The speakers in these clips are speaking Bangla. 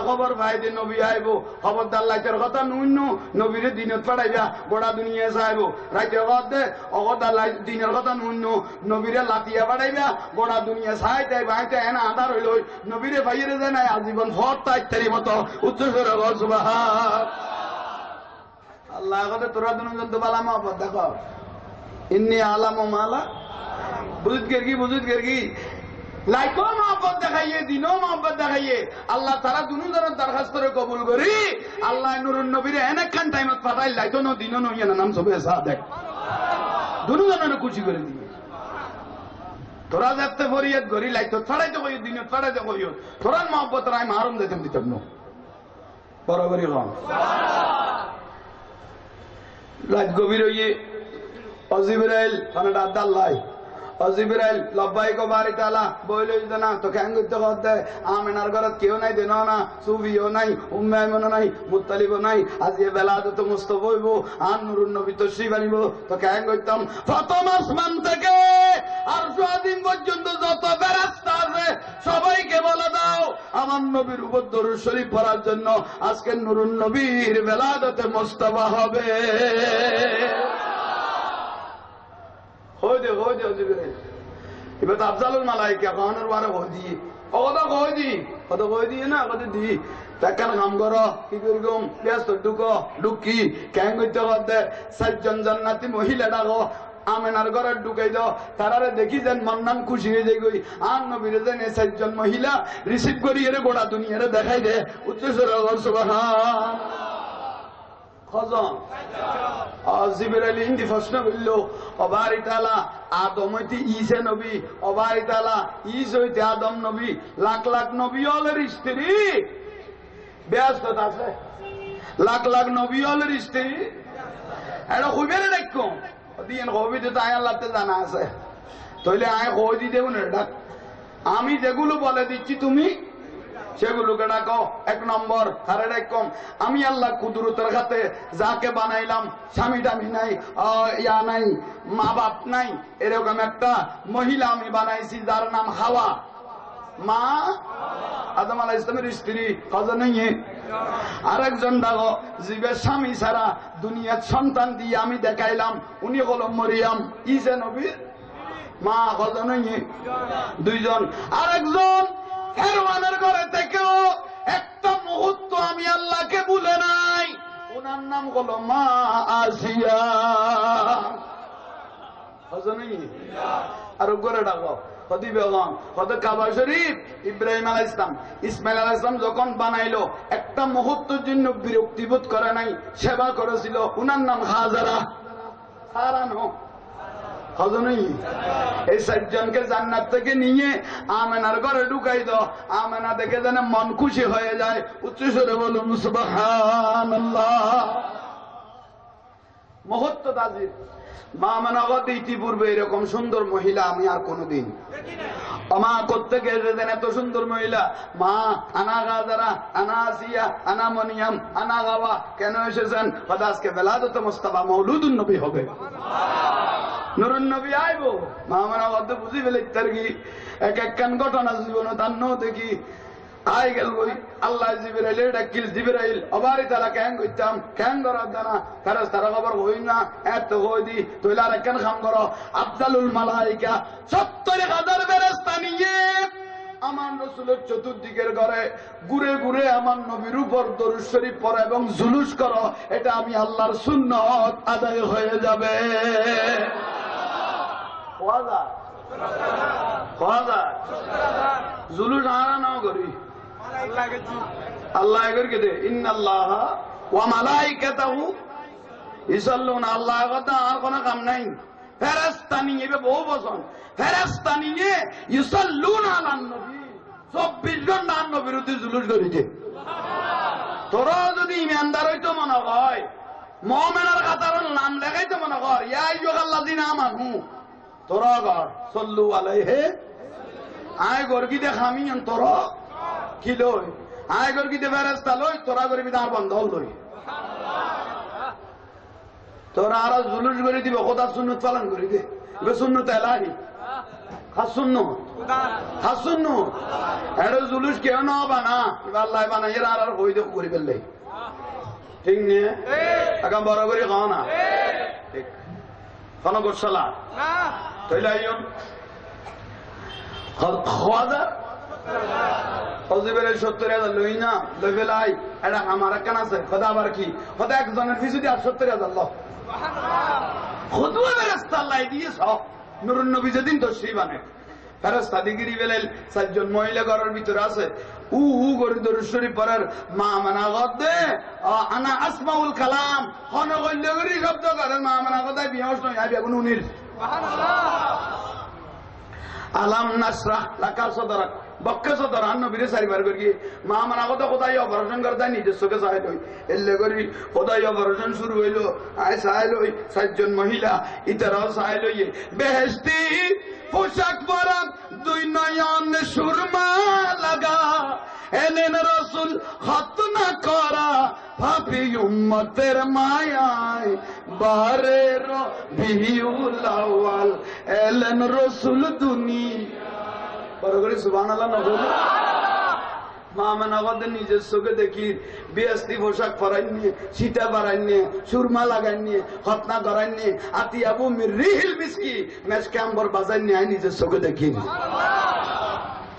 খবর ভাই দে নবী আইব খবরদার লাইতের কথা নুন নবীরে দিনত পাঠাইবা গোড়া দুনিয়া চাইব রাইতের কথা অগদার দিনের কথা নুন নবীরে লাতিয়া পাঠাইবা গোড়া দুনিয়া চাইতে ভাইতে এনা আধার হইল নবীরে ভাইয়েরে যায় নাই আজীবন ভর তাইতারি মতো উচ্চ স্বরে বল সুবহান আল্লাহ কথা তোরা দুজন তো বালা মহব্বত দেখো ইন্নি আলাম মালা বুঝুত গেরগি লাইকো মহব্বত দেখাইয়ে দিনও মহব্বত দেখাইয়ে আল্লাহ তারা দুজনের দরখাস্ত করে কবুল করি আল্লাহ নুরুন নবীরে এনেকখান টাইমত পাঠাই লাইতো ন দিনও নইয়া নাম সবে সা দেখ দুজনের খুশি করে দিয়ে তোরা যাতে ফরিয়াদ করি লাইতো ছাড়াইতে কই দিন ছাড়াইতে কই তোরা মহব্বত রায় মারুম দিতে দিতাম না বরাবরই হন রাত গভীর হইয়ে অজিবরাইল কানাডা আদাল্লাই অজিবরাইল লব্বাইক বারি তাআলা বইলে না তো কেন করতে করতে আমেনার ঘরত কেউ নাই দেন না সুফিও নাই উম্মে আইমনও নাই মুত্তালিবও নাই আজকে বেলা তো মুস্তফা হইব আর নুরুন নবী তশরিফ আনিব তো কেন করতাম প্রথম আসমান থেকে আর দিন পর্যন্ত যত ফেরেশতা আছে সবাইকে বলে দাও আমার নবীর উপর দরুদ শরীফ পড়ার জন্য আজকে নুরুন নবীর বেলাদতে মুস্তফা হবে এবার আফজালুল মালাইকা কানের বারে হদি কত কই না কত দি তাকান কাম করো কি করগম ব্যস্ত ঢুকি কেন করতে করতে সাতজন জান্নাতি মহিলা ডাকো আমেনার ঘরে ঢুকাই দাও তারারে দেখি যেন মন্নান খুশি হয়ে যায় গই আর নবীরে যেন এই সাতজন মহিলা রিসিভ করি এর গোটা দুনিয়ারে দেখাই দে উচ্চস্বরে সুবহান জিবরাইল হিন্দি প্রশ্ন করল অবারি তাআলা আদম হইতে ঈসা নবী অবারি তাআলা ঈস হইতে আদম নবী লাখ লাখ নবী হলের স্ত্রী ব্যস্ত আছে লাখ লাখ নবী হলের স্ত্রী এটা খুবই দেখো দিন কবিতে তো আয় আল্লাহতে জানা আছে তাইলে আয় কই দিতে আমি যেগুলো বলে দিচ্ছি তুমি সেগুলোকে ডাকো এক নম্বর হারে ডাকম আমি আল্লাহ কুদরতের হাতে যাকে বানাইলাম স্বামী টামি নাই ইয়া নাই মা বাপ নাই এরকম একটা মহিলা আমি বানাইছি যার নাম হাওয়া মা আদম আলাইহিস সালামের স্ত্রী কজন নিয়ে আরেকজন ডাকো জীবের স্বামী ছাড়া দুনিয়ার সন্তান দিয়ে আমি দেখাইলাম উনি হলো মরিয়ম ঈসা নবীর মা কজন নিয়ে দুইজন আরেকজন ফেরআউনের ঘরে থেকেও একটা মুহূর্ত আমি আল্লাহকে ভুলে নাই ওনার নাম হলো মা আসিয়া আর ঘরে ডাকো কদি বেগম কত কাবা শরীফ ইব্রাহিম আলাইহিস সালাম ইসমাইল আলাইহিস সালাম যখন বানাইলো একটা মুহূর্তের জন্য বিরক্তিবোধ করে নাই সেবা করেছিল ওনার নাম হাজারা সারানো এই সাতজনকে জান্নাত থেকে নিয়ে আমেনার ঘরে ঢুকাই দাও আমেনা দেখে যেন মন খুশি হয়ে যায় উচ্চস্বরে বলুন সুবহানাল্লাহ মুহূর্ত দাজির মা মানগত ইতিপূর্বে এরকম সুন্দর মহিলা আমি আর কোনোদিন মা করতে গেছে এত সুন্দর মহিলা মা আনা গাজারা আনা আসিয়া আনা মনিয়াম আনা গাওয়া কেন এসেছেন আজকে বেলাদত মুস্তাফা মৌলুদুন নবী হবে নুরুন নবী আইব মা মানগত বুঝি ফেলে কি এক একখান ঘটনা জীবন তার ন দেখি আই গেল বই আল্লাহ জিবরাইল ডাকিল জিবরাইল অবারি তাআলা কেন কইতাম কেন করার জানা ফেরেশতারা খবর হই না এত হই দি তোইলা আর কেন কাম করো আফজালুল মালাইকা ৭০,০০০ ফেরেশতা নিয়ে আমার রাসূলের চতুর্দিকের ঘরে ঘুরে ঘুরে আমার নবীর উপর দরুদ শরীফ পড়ো এবং জুলুস করো এটা আমি আল্লাহর সুন্নাত আদায় হয়ে যাবে জুলুস আনা না করি আল্লাহ এগরকে দে ইন্নাল্লাহা ওয়া মালাইকাতাহু ইসাল্লুনা আল্লাহ কথা আর কোনো কাম নাই ফেরেশতা নিয়ে বহু বছর ফেরেশতা নিয়ে ইসাল্লুনা আলান নবী 24 ঘন্টা নবীর বিরুদ্ধে জুলুস করিতে তোরা যদি ইমানদার হইতো মনে হয় মুমিনের কাতারের নাম লেখাইতে মনে কর ইয়া আইয়ুহাল্লাযিনা আমানু তোরা গর সাল্লু আলাইহি আয় গর্গিতে খামিয়ন তোরা কি লই আয় গর্গিতে ফেরেশতা লই তোরা গরিবি তার বন্ধ লই তোরা আর জুলুস করে দিবে খোদা সুন্নাত পালন করে দে এ সুন্নাত এলাহি খাস সুন্নাত হাসুন নু এটা জুলুস কেউ না বানা এবার লাই বানা এরা আর বই দেখো করে ফেললে ঠিক নিয়ে এখন বড় করে খাও না ঠিক কোনো গোসালা তৈলে আইন খাওয়া হজিবের 70,000 লই না লই বেলাই এটা আমার কেন আছে খোদা আবার কি খোদা একজনের পিছু দিয়ে 70,000 ল খুদুয়া রাস্তা লাই দিয়েছ নুরুন নবী যেদিন তো সেই বানে ফেরেশতা দিগিরি বেলাল চারজন মহিলা ঘরের ভিতরে আছে উ করে দরুদ শরীফ পড়ার মা মানা গদে আনা আসমাউল কালাম কোন কইলে করি শব্দ করে মা মানা গদাই বিয়াস নয় আবি এখন উনির আলাম নাসরাহ লাকা সদরাক বক্কে সদরান নবীরে চারিবার করি মা মানা গদা কোথায় অপারেশন করতে নিজের চোখে চাই লই এলে করি কোথায় অপারেশন শুরু হইলো আয় চাই লই চারজন মহিলা ইতারাও চাই লই বেহেশতি পোশাক পরা দুই নয়ন সুরমা লাগা এলেন রসুল হাত না করা ভাবি উম্মতের মায়ায় বারের বিহুল আউয়াল এলেন রসুল দুনিয়া বড় করে সুবহানাল্লাহ না বলো মা মানাগদের নিজের চোখে দেখি বিয়াস্তি পোশাক পরাই নিয়ে সীতা বাড়াই নিয়ে সুরমা লাগাই নিয়ে হতনা ধরাই নিয়ে আতিয়াবু মিরিহিল বিস্কি মেস ক্যাম্বর বাজাই নিয়ে নিজের চোখে দেখি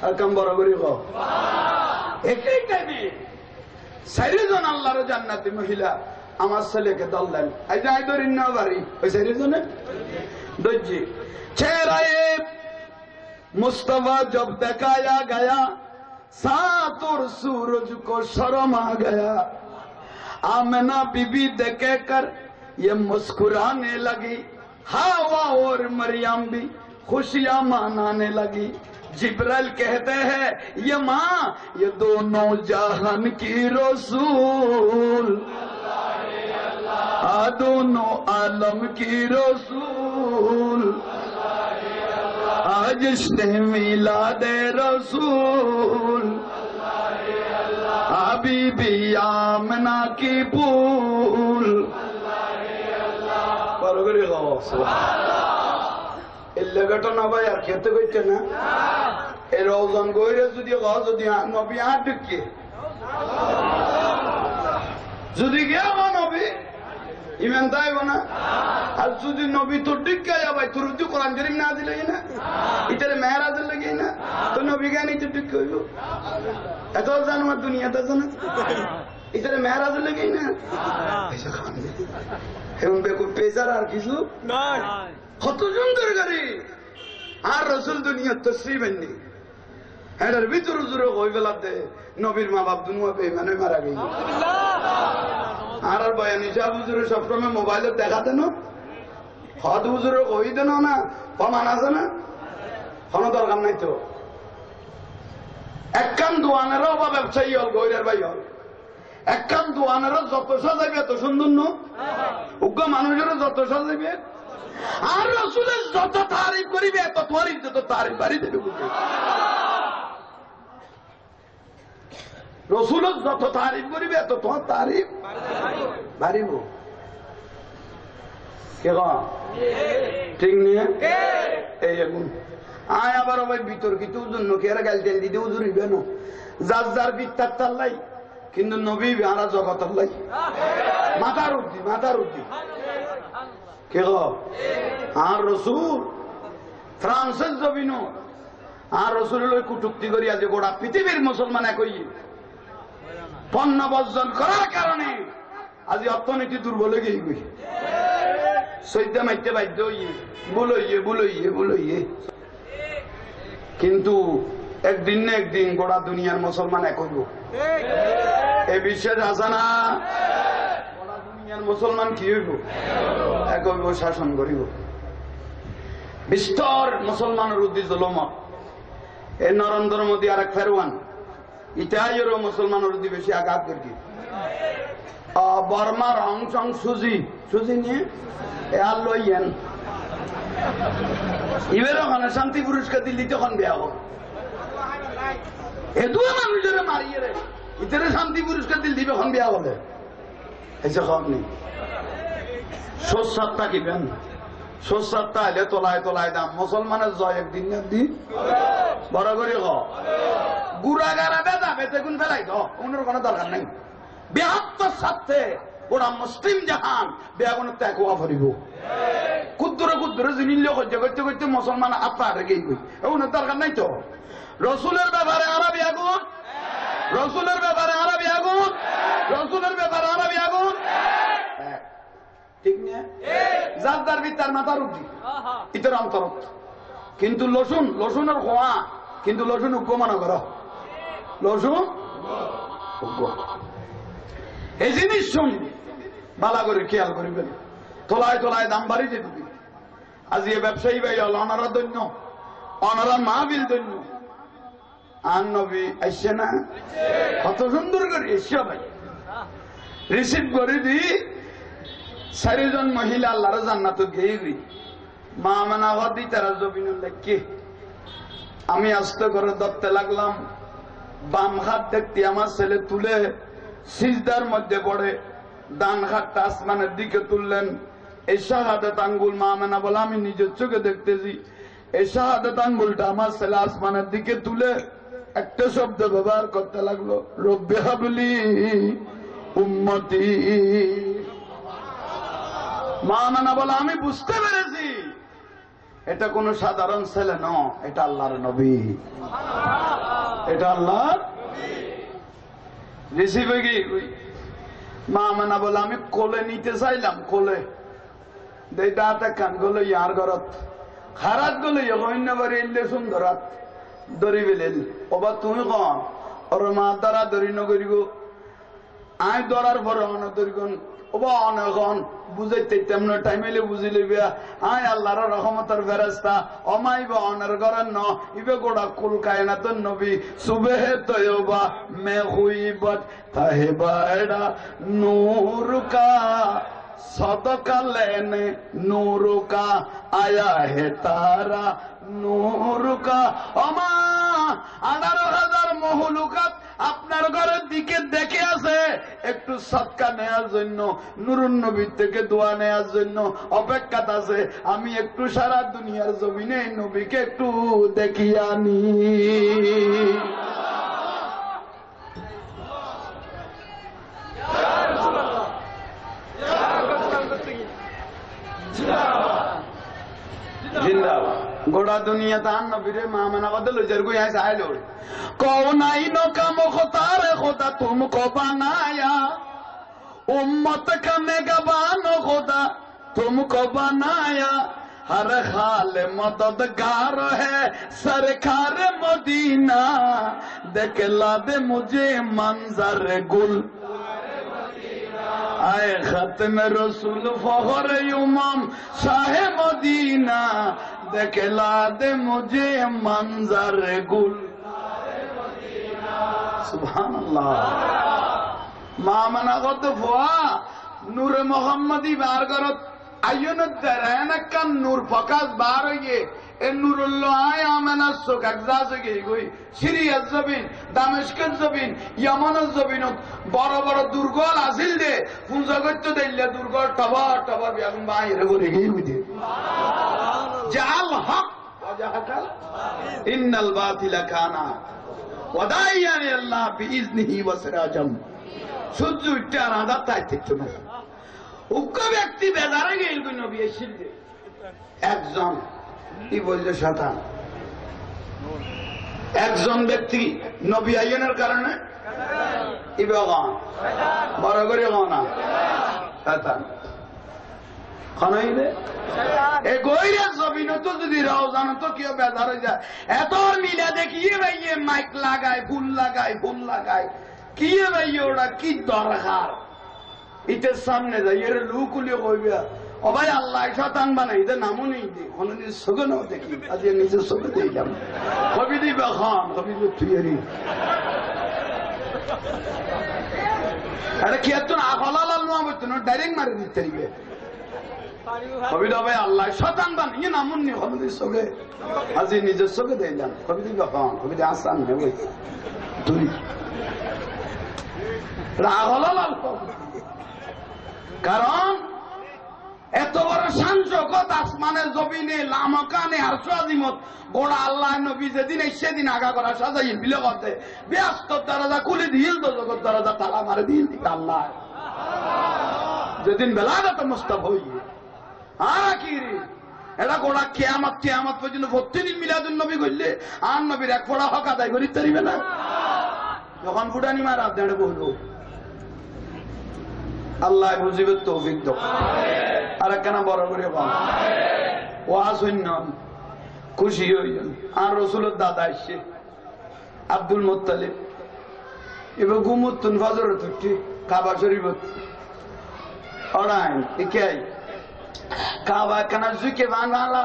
আর কাম বড় করে একই টাইমে 4 জন আল্লাহর জান্নাতি মহিলা আমার ছেলেকে দল দেন এই যে আইদরিন না বাড়ি ওই 4 জনে দজ্জি চেহারায়ে मुस्तफा जब दिखाया गया सात और सूरज को शर्म आ गया आमना बीबी देखे कर ये मुस्कुराने लगी हवा और मरियम भी खुशियां मनाने लगी जिब्राइल कहते हैं ये माँ ये दोनों जहान की रसूल दोनों आलम की रसूल आज इसने मिलादे रसूल हबीबी आमना की भूल এলে ঘটনা ভাই আর খেতে কইছে না এর ওজন গইরে যদি যদি নবী আর ঢুকিয়ে যদি গিয়া নবী ইমান তাইব না আর যদি নবী তোর ঢুকিয়ে যাবাই তোর যদি কোরআন শরীফ না দিলে না ইতারে মেহরাজের লাগে না তো নবী জ্ঞানী তো ঢুকিয়ে হইব এত জানো আর দুনিয়াতে জানো ইতারে মেহরাজের লাগে না এসে খান এবং বেকুব পেজার আর কিছু কত সুন্দর গাড়ি আর রসুল দুনিয়ার তসরিফ এননি এটার ভিতর জুড়ে হয়ে গেলাতে নবীর মা বাপ দুনুয়া বেঈমানে মারা গেল আর বয়ান হিসাব হুজুরে সবসময় মোবাইলে দেখাতে না হদ হুজুরে কই দেন না প্রমাণ আছে না কোনো দরকার নাই তো এক কান দোয়ানেরও বা ব্যবসায়ী হল গইরের ভাই হল এক কান দোয়ানেরও যত সাজাইবে এত সুন্দর ন উগ্র মানুষেরও যত সাজাইবে আর রসুলের যত তারিফ করিবে এত তোর যত তারিফ বাড়ি দেবে রসুলের যত তারিফ করিবে এত তোমার তারিফ বাড়িব কে ঠিক নিয়ে এই এখন আয় আবার ওই বিতর্কিত জন্য কে গাল তেল দিতে উজুরিবে না যার যার বিত্তার তাল্লাই কিন্তু নবী আরা জগতের লাই মাথার উদ্দি কে আর রসুল ফ্রান্সের জবিন আর রসুলের ওই কুটুক্তি করি আজ গোটা পৃথিবীর মুসলমান একই পণ্য বর্জন করার কারণে আজ অর্থনীতি দুর্বল হয়ে গই সৈদ্যা মাইতে বাধ্য হইয়ে বুলইয়ে কিন্তু একদিন না একদিন গোটা দুনিয়ার মুসলমান এক হইব এই বিশ্বাস আছে না গোটা দুনিয়ার মুসলমান কি হইব এক হইব শাসন করিব বিস্তর মুসলমানের উদ্দেশ্য জুলুম এ নরেন্দ্র মোদী আর এক ফেরওয়ান ইটাইয়েরও মুসলমানের উদ্দেশ্য বেশি আঘাত করি বর্মার অংশং সুজি নিয়ে এ আর লইয়েন ইবের ওখানে শান্তি পুরস্কার দিল্লি তখন বেয়া হোক এদুয়া মানুষের মারিয়ে রে ইতারে শান্তি পুরস্কার দিল দিবে এখন বেয়া হলে এসে খাওয়া নেই সোজ সাত থাকিবেন সস্তারটা এলে তোলায় তোলায় দাম মুসলমানের জয় একদিন একদিন বড় করে গুড়া গাড়া বেদা বেতে গুণ ফেলাই তো অন্যের কোনো দরকার নেই বৃহত্তর স্বার্থে ওরা মুসলিম জাহান বেগুন ত্যাগ করিব ক্ষুদ্র ক্ষুদ্র জিনিস করতে করতে করতে মুসলমান আপা রেখেই গই এগুলো দরকার নাই তো রসুলের ব্যাপারে আরবি আগুন রসুলের ব্যাপারে আরবি আগুন রসুলের ব্যাপারে আরবি আগুন ঠিক না যার দার বিতার মাথার উঠি ইতর অন্তরত কিন্তু লসুন লসুনের খোয়া কিন্তু লসুন উগ্র মনে কর লসুন উগ্র এই জিনিস শুন বালা করে খেয়াল করিবেন তোলায় তোলায় দাম বাড়ি যে দিবি আজ এ ব্যবসায়ী ভাই হল অনারা দৈন্য অনারা মাহবিল দৈন্য আর নবী আসছে না কত সুন্দর করে এসে ভাই রিসিভ করে দি 4 জন মহিলা আল্লাহর জান্নাত গিয়ে গই মা মানা হদি তারা জমিন লেখকে আমি আস্তে করে ধরতে লাগলাম বাম হাত দেখতে আমার ছেলে তুলে সিজদার মধ্যে পড়ে ডান হাতটা আসমানের দিকে তুললেন এই শাহাদাত আঙ্গুল মা মানা বলে আমি নিজের চোখে দেখতেছি এই শাহাদাত আঙ্গুলটা আমার ছেলে আসমানের দিকে তুলে একটা শব্দ ব্যবহার করতে লাগলো রব্বি হাবলি উম্মতি মা মানা বলে আমি বুঝতে পেরেছি এটা কোন সাধারণ ছেলে ন এটা আল্লাহর নবী এটা আল্লাহর রিসিভে গিয়ে মা মানা বলে আমি কোলে নিতে চাইলাম কোলে দাঁতে কান গলো ইয়ার ঘরত খারাত গলো অন্য বাড়ি এলে সুন্দরাত দড়ি বেলেন ওবা তুমি কন ওর মা দ্বারা দড়ি নগরি গো আয় দরার পর দড়িগন ওবা অনেকন বুঝাইতে তেমন টাইম এলে বুঝি লইবে আয় আল্লাহর রহমতের ফেরেশতা অমাইবা অনের ঘরের ন ইবে গোড়া কুল কায়নাতুন নবী সুবহে তয়বা মে হুইবত তাহেবা এডা নূর কা सदका लेने नूर का आया है तारा नूर का अमा 18,000 মহলুকাত আপনার ঘরের দিকে দেখে আছে একটু সদকা নেওয়ার জন্য নূরুন নবী থেকে দোয়া নেওয়ার জন্য অপেক্ষাত আছে আমি একটু সারা দুনিয়ার জমিনে নবীকে একটু দেখিয়ে আনি গোড়া দুনিয়া তান নবীরে মা মানা বদল জরগু यहाँ से आए लोग कौन आइनो का मुख्तार खुदा तुमको बनाया उम्मत का मेहरबान खुदा तुमको बनाया हर हाल मददगार है सरकार मदीना दिखला दे मुझे मंजर गुल आए खत्म रसूल फखर उमम शाह मदीना दिखला दे मुझे मंजर गुल सुभान अल्लाह मामना गत फुआ नूर मोहम्मदी बार करत आयन दरन का नूर फकास बार ये ए नूरुल्लाह आया आमना सुकजा से गई সিরিয়ার জমিন দামেস্কের জমিন ইয়ামানের জমিন বড় বড় দুর্গল আসিল দে পূজা করতে দিলে দুর্গল টবার টবার বেগুন বাইরে করে গিয়ে বুঝে জাল হক ওয়াজাহাকাল ইন্নাল বাতিলা কানা ওয়াদাইয়ান আল্লাহ বিইজনিহি ওয়া সিরাজাম সূর্য উঠতে আর আদা তাই দেখতো না উক্ত ব্যক্তি বেজারে গেল কোন নবী এসেছিল একজন কি বলছে শয়তান একজন ব্যক্তি নবী আইনের কারণে ইবাগান বড় করে গানা শয়তান খানাইলে এই গয়রা জমিন তো যদি রওজান তো কি বেজার হয়ে যায় এত মিলা দেখিয়ে ভাইয়ে মাইক লাগায় ফুল লাগায় কি ভাইয়ে ওটা কি দরকার ইতের সামনে যাই এর লুকুলিয়ে কইবে ও ভাই আল্লাহ শয়তান বানাই দে নামও নেই দে কোনদিন সুগনও দেখি আজ নিজে সুগে দিলাম কবি দিবা খান কবি তুইরি আরে কি এত না হলালাল মুহাম্মদ তো ডাইরেক্ট মারি দিতে দিবে কবি দা ভাই আল্লাহ শয়তান বানাই নামও নেই কোনদিন সুগে আজ নিজে সুগে দিলাম কবি দিবা খান কবি দা আসান নে ভাই তুই রাহলালাল কারণ এত বড় শান্ত জগৎ আসমানের জমিনে লামকানে আরশ আজিমত গোড়া আল্লাহ নবী যেদিন সেদিন আগা করা সাজাই বিলে করতে ব্যস্ত দরজা খুলে দিল তো জগৎ দরজা তালা মারে দিল আল্লাহ যেদিন বেলাগত মুস্তাফ হই কি রে এটা গোড়া কেয়ামত কেয়ামত পর্যন্ত প্রতিদিন মিলাদুন নবী করলে আর নবীর এক ফোড়া হক আদায় করি তারিবে না যখন ফুটানি মারা দেড়ে বলবো আল্লাহ বুঝিবে তৌফিক দাও আর একখানা বড় করে বল ওয়াজ হইন খুশি হইন আর রসুলের দাদা এসে আব্দুল মুত্তালিব এবার গুমুত্তুন ফজর তুটি কাবা শরীফত অড়াই একাই কাবা একখানা জুকে বাংলা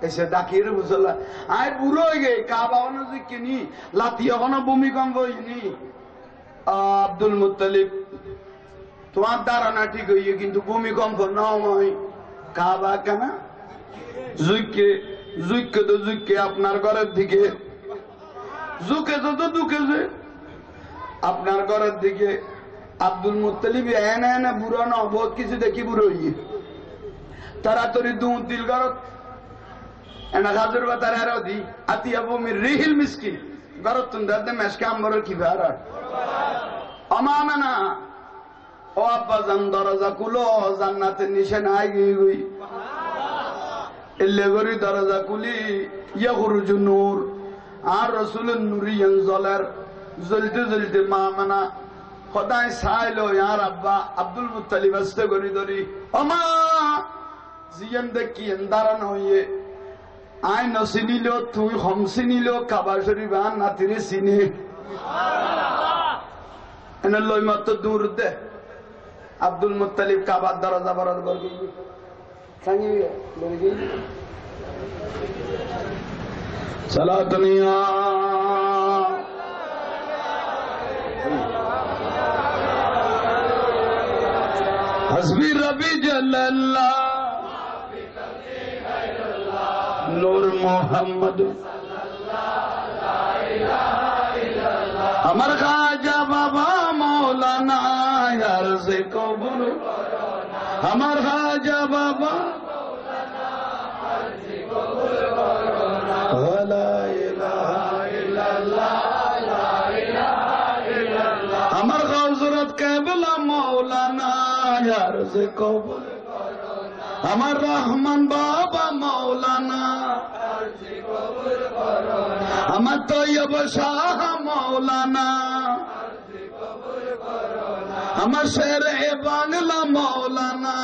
এসে ডাকিয়ে রে বুঝলা আয় বুড়ো হয়ে গে কাবা অন্য জুকে নি লাতি এখনো ভূমিকম্প হইনি আব্দুল মুত্তালিব তোমার ধারণা ঠিক হইয়ে কিন্তু ভূমিকম্প নয় কাবা কেনা জুইকে জুইকে তো জুইকে আপনার ঘরের দিকে ঝুঁকেছে তো ঢুকেছে আপনার ঘরের দিকে আব্দুল মুত্তালিব এনে এনে বুড়ো ন বহুত কিছু দেখি বুড়ো হইয়ে তাড়াতাড়ি দুধ দিল ঘরত এনা গাজর বা তার আরো দি আতিয়া বমির রিহিল মিসকিন ঘরত তুমি দাদে মেসকে আম্বর কি ভাড়া অমামে না ও আব্বা জান দরজা খুলো জান্নাতের নিশানা আগে গই এলে গরি দরজা খুলি ইয়াখরুজু নূর আর রাসূলুন নূরিয়ান জলার জ্বলতে জ্বলতে মা মানা খোদায় চাইলো ইয়ার আব্বা আব্দুল মুত্তালিব আস্তে গরি ধরি ওমা জিয়ান দেখি দাঁড়ানো হইয়ে আই নচিনিল তুই হম চিনিল কাবা শরীফ আন নাতিরে চিনি এনে লই মাত্র দূর দে আব্দুল মুত্তালিব কাবার দরজা বরাদ করে গই সাঙ্গি লই গই সালাতুনিয়া হাসবি রবি জাল্লাল্লাহ নূর মোহাম্মদ আমার খাজা বাবা মৌলানা यार से कबूल আমার খাজা বাবা লা ইলাহা ইল্লাল্লাহ লা ইলাহা ইল্লাল্লাহ আমার হযরত কেবলা মৌলানা यार से कबूल আমার রহমান বাবা মৌলানা আমার তৈয়ব শাহ মৌলানা আমার শেরে বাংলা মৌলানা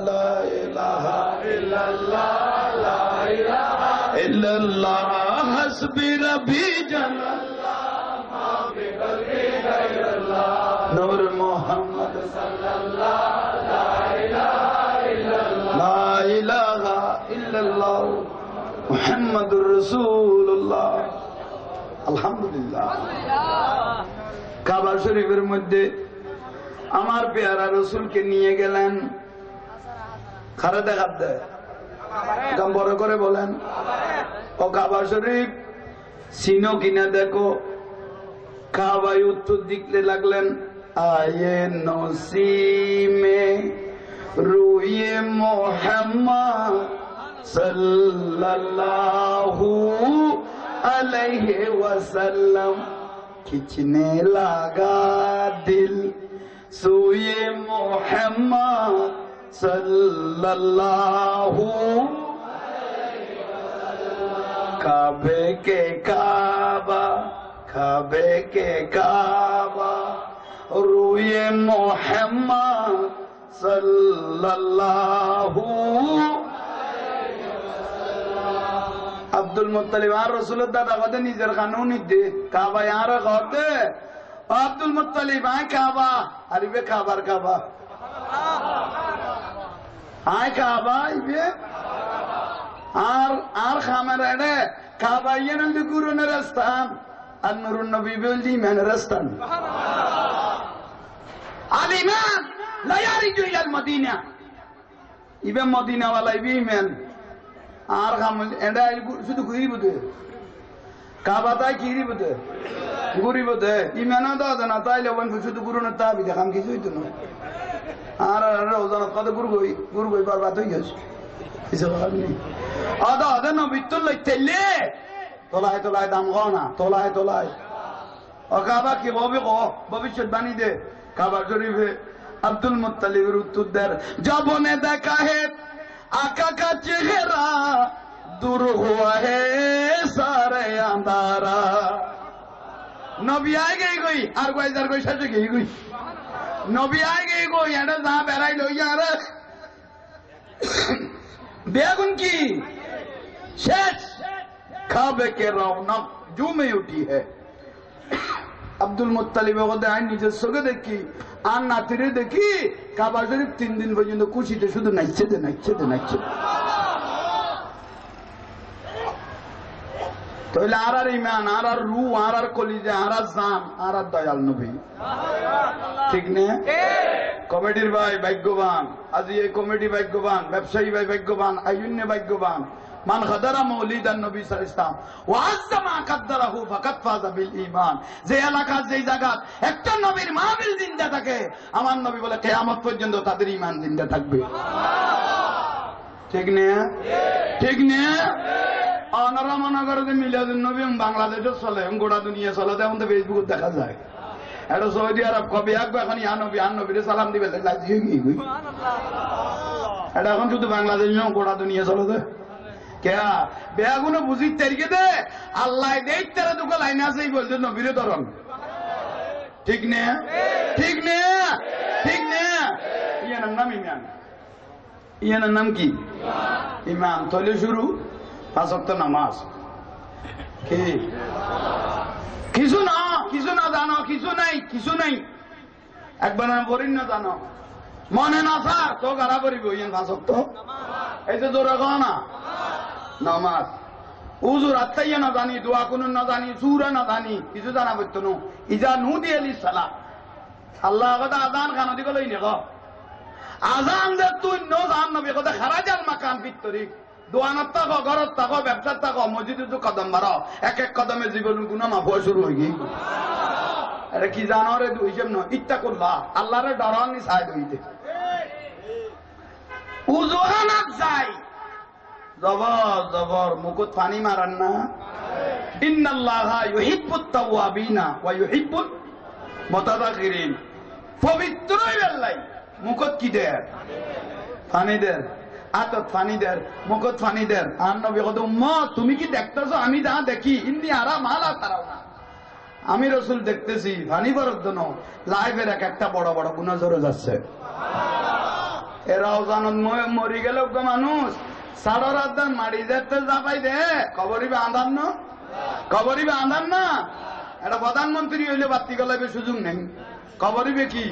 লা ইলাহা ইল্লাল্লাহ লা ইলাহা ইল্লাল্লাহ হাসবি রব্বি জাল্লাল্লাহ মা বিকলবি গায়রুল্লাহ নূর মুহাম্মদ সাল্লাল্লাহ লা ইলাহা ইল্লাল্লাহ লা ইলাহা ইল্লাল্লাহ মুহাম্মাদুর রাসূলুল্লাহ আলহামদুলিল্লাহ কাবা শরীফের মধ্যে আমার পেয়ারা রসুলকে নিয়ে গেলেন খারা দেখাতে গাম বড় করে বলেন ও কাবা শরীফ চিনো কিনা দেখো কাবায় উত্তর দিকতে লাগলেন আয়ে নসিমে রুয়ে মোহাম্মদ সাল্লাল্লাহু अलैहि वसल्लम खिंचने लगा दिल सुए मोहम्मद सल्लल्लाहु अलैहि वसल्लम काबे के काबा रुए मोहम्मद सल्लल्लाहु আব্দুল মুত্তালিব আর রাসূলের দাদা কদে নিজের কানুনি দে কাবা ইয়ার কদে আব্দুল মুত্তালিব আয় কাবা আরিবে খাবার কাবা আয় কাবা ইবে আর খামের এডে কাবা ইয়ান দি গুরুনের স্থান আর নূরুন নবী বলদি ইমানের স্থান আল ইমান লা ইয়ারিজু ইলাল মদিনা ইবে মদিনা ওয়ালা ইবে ইমান আর খাম এটা শুধু ঘুরি বোধে কাবা তাই কিরি বোধে ঘুরি বোধে ইমানও দাও না তাইলে শুধু গুরু না তা বিধে খাম কিছু হইতো না আর ওজনত কত গুরু গই বরবাদ হয়ে গেছে কিছু বলার নেই আদা আদা নবীর লইতেলে তোলায় তোলায় দাম কও না তোলায় তোলায় ও কাবা কি বলবি ভবিষ্যৎবাণী দে কাবা শরীফে আব্দুল মুত্তালিবের উত্তর দেয় জবনে দেখা হে आका का चेहरा दूर हुआ है सारे अंधारा नबी आ गई कोई और कोई सच गई कोई नबी आ गई कोई एडा जहां बेराई लो यार बेगुन की शेष खाबे के रौनक जू में उठी है আব্দুল মুত্তালিব ওদের নিজের চোখে দেখি আর নাতিরে দেখি কাবা শরীফ 3 দিন পর্যন্ত খুশিতে শুধু নাচছে তাহলে আর ইমান আর রু আর কলিজা আর জান আর দয়াল নবী ঠিক না কমিটির ভাই ভাগ্যবান আজ এই কমিটি ভাগ্যবান ব্যবসায়ী ভাই ভাগ্যবান আইয়ুন্য ভাগ্যবান মান খাদারা মৌলিদান নবী সাল্লাল্লাহু আলাইহি ওয়াসাল্লাম ওয়া আযমা কাদ্দারাহু ফাকাত ফাযা বিল ঈমান যে এলাকা যে জায়গা একটা নবীর মাহফিল জিন্দা থাকে আমার নবী বলে কিয়ামত পর্যন্ত তাদের ঈমান জিন্দা থাকবে ঠিক না ঠিক না অনারা মনে করে যে মিলাদুন নবী বাংলাদেশে চলে গোটা দুনিয়া চলে এখন তো ফেসবুকে দেখা যায় এটা সৌদি আরব কবে আসবে এখন ইয়া নবীরে সালাম দিবে লাগিয়ে কি এটা এখন শুধু বাংলাদেশ গোটা দুনিয়া চলে क्या बेगुनो बुझी तरीके दे अल्लाह दे तेरा दुका लाइन से ही बोलते नबीरे धरम ठीक ने ठीक ने ठीक ने ये नाम ईमान ये नाम की ईमान तोले शुरू 5 वक्त नमाज की किसु ना जानो किसु नहीं एक बार बोरिन ना जानो मने ना था तो घरा परी बोइयन 5 वक्त ऐसे तो रखो ना নামাজ উযুর আত্তাইয়া না জানি দোয়া কুনুন না জানি সূরা না জানি কিছু জানা বলতো না ইজা নুদি আলিস সালাহ আল্লাহ কথা আযান খান দি কই নে গো আযান দে তুই ন জান নবী কথা খারাজাল মাকান ভিতরি দোয়ানত তাকো ঘরত তাকো ব্যবসা তাকো মসজিদে তো কদম মারো এক এক কদমে জীবন গুনাহ মাফ হওয়া শুরু হই গই আরে কি জানো রে দুই হিসাব ন ইত্তাকুল্লাহ আল্লাহরে ডরানি সাইদ হইতে উযুহানাত যাই জবর মুকুত পানি মারান না ইন্নাল্লাহা ইউহিব্বুত তাওয়াবিনা ওয়া ইউহিব্বুল মুতাতাখিরিন পবিত্র আল্লাহ মুকুত কি দেয় পানি দেয় আতত পানি দেয় মুকুত পানি দেয় আর নবী কত উম্মত তুমি কি দেখতেছো আমি যা দেখি ইন্নি আরা মালা তারাও না আমি রাসূল দেখতেছি পানি বরক দনো লাইভের একটা বড় বড় গুনাহ জড়ো যাচ্ছে এরাও জানন মরি গেল মানুষ সাড়া রাত মারি যেতে যাবাই দে কবরিবে আন্ধার না এটা প্রধানমন্ত্রী হইলে বাতি গলাবে সুযোগ নেই কবরিবে কি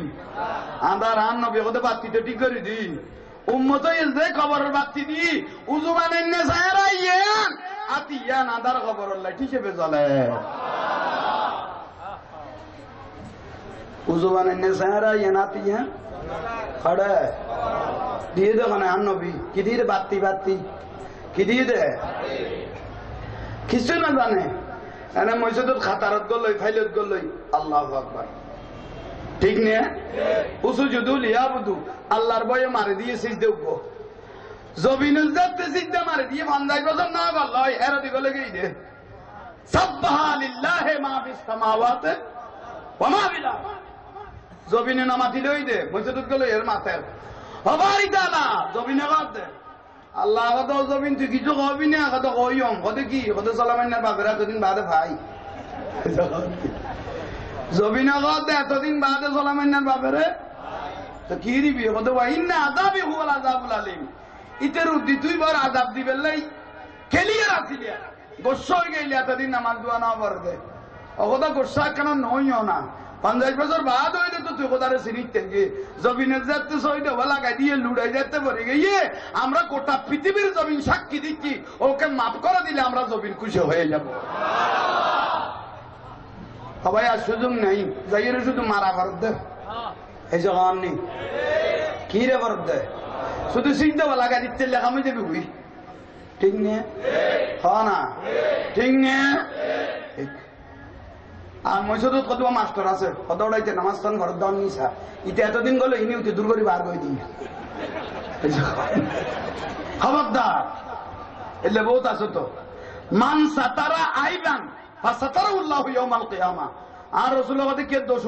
আন্ধার আন নবী ওদের বাতিটা ঠিক করে দি উম্মত যে খবরের বাতি দি উজু বানাই না সারা ইয়ান আতি ইয়ান আন্ধার খবরের লাইট হিসেবে জ্বলে উজু বানাই না সারা ইয়ান আতি ইয়ান খড়ে দিয়ে দে মানে আন নবী কি দিয়ে দে বাতি কি দিয়ে দে কিছু না জানে এনে মসজিদত খাতারত গলই ফাইলত গলই আল্লাহু আকবার ঠিক নে উসুজুদু লিয়াবুদু আল্লাহর ভয়ে মারি দিয়ে সিজদে উঠবো জবিনুল জাতে সিজদে মারি দিয়ে 50 বছর না গলই এর দিকে লেগেই দে সাবহানা লিল্লাহি মা ফিস সামাওয়াতি ওয়া মা ফিল আরদ জবিনে নামাতি লই দে মসজিদত গলই এর মাথায় হবারি দালা জবিনে গাদ দে আল্লাহ কত জবিন তুই কিছু কবি না কত কইম কত কি কত সালামান্নার বাপেরা এতদিন বাদে ভাই জবিনে গাদ দে এতদিন বাদে সালামান্নার বাপেরে তো কি দিবি কত ভাই না আযাবি হুয়াল আযাবুল আলিম ইতের উদ্দি তুই বড় আযাব দিবে লাই খেলিয়ে রাখিলিয়া গোসা হয়ে গেলি এতদিন নামাজ দোয়া না পড়বে অগদা গোসা কেন নইও না 50 বছর বাদ হইলে তো তুই কোথারে চিনিতে গিয়ে জমিনের যাতে সইটা লাগাই দিয়ে লুড়াই যেতে পারে গিয়ে আমরা গোটা পৃথিবীর জমিন সাক্ষী দিচ্ছি ওকে মাফ করে দিলে আমরা জমিন খুশি হয়ে যাব সবাই আর সুযোগ নেই যাই শুধু মারা ভারত দে এই জগন নেই কি রে ভারত দে শুধু চিন্তা লাগাই দিতে লেখামে যাবি বুঝি ঠিক নে হ না ঠিক নে আর মসজিদত কত মাস্টার আছে কত উড়াইতে নামাজ খান ঘর দান নিছা ইতে এতদিন গেলে ইনি উঠে দূর করি বার করে দিই খবরদার এলে বহুত আছো তো মান সাতারা আইবান বা সাতারা উল্লাহ ইয়াউমাল কিয়ামা আর রাসূলুল্লাহ কে দোষ